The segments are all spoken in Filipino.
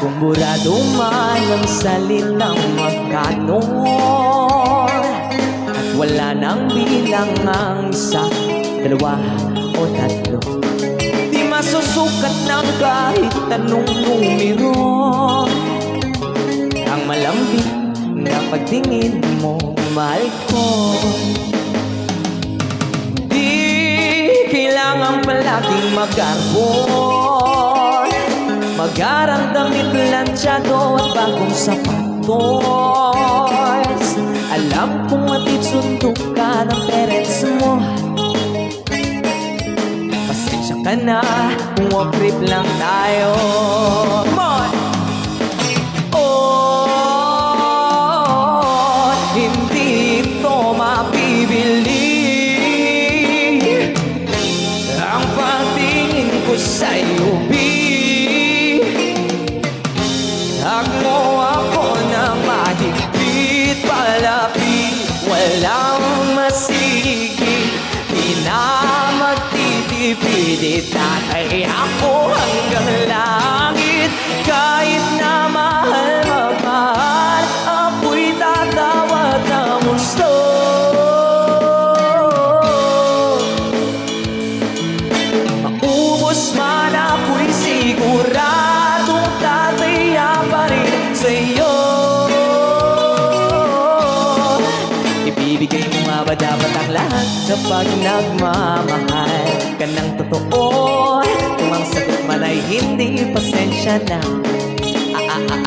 Kung burado man ang salitang magkano at wala nang bilang ang isa, dalawa o tatlo, di masusukat ng kahit anong numero ang malambing na pagtingin mo, mahal ko. Di kailangan palaging mag-arbon, mag-arang damit, lansyado at bagong sapatos. Alam kong matid sundo ka ng parents mo, pasensya ka na kung off-trip lang tayo. Come on! Oh, hindi ito mapibili ang pagtingin ko sa'yo, B. Hag mo ako na mahigpit, palapit, walang masigit, di na magtitipid, tatay ako hanggang langit. Kahit na mahal magmahal, ako'y tatawad ng gusto. Maubos man ako'y siguradong tataya pa rin sa'yo. Ibibigay mo nga ba dapat ang lahat kapag nagmamahal ka ng totoo? Kung ang sagot man ay hindi, pasensya na.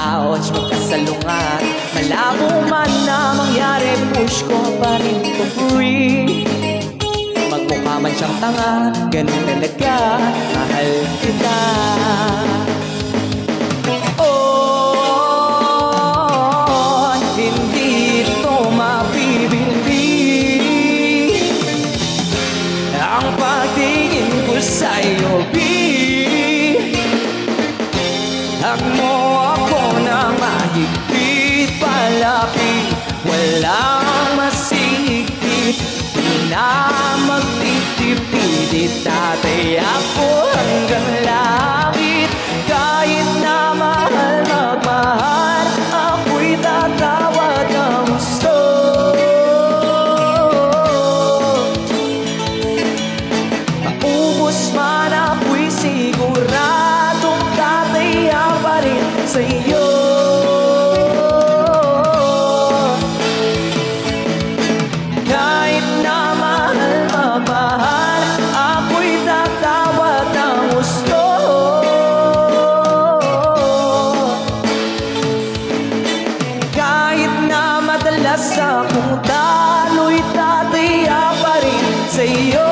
Ouch, magkasalungat. Malabo man na mangyari, push ko pa rin to free. Magmukha man siyang tanga, ganun talaga, mahal kita. Oh, hindi ito mapibili ang pagtingin ko sa'yo, B. Hag mo ako na mahigpit, palapit, walang masigit, di na magtitipid, tatay ako hanggang langit. Kahit na mahal magmahal, ako'y tatawad ng gusto. Maubos man ako'y siguradong tataya pa rin sa'yo. Kahit na mahal magmahal, ako'y tatawad ng gusto. Kahit na madalas akong talo'y tataya pa rin sa'yo.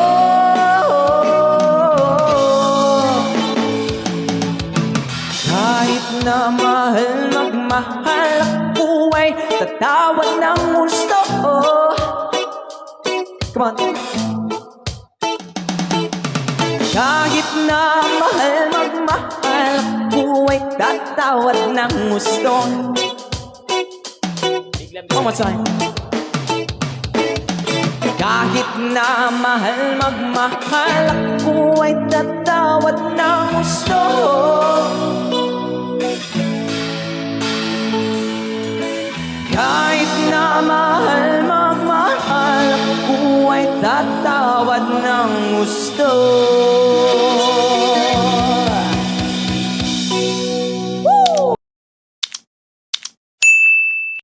Kahit na mahal magmahal, ako ay tatawad ng gusto. Come on. Kahit na mahal magmahal, ako ay tatawad ng gusto. One more time. Kahit na mahal magmahal, ako ay tatawad ng gusto. Kahit na mahal magmahal, ako ay tatawad ng gusto.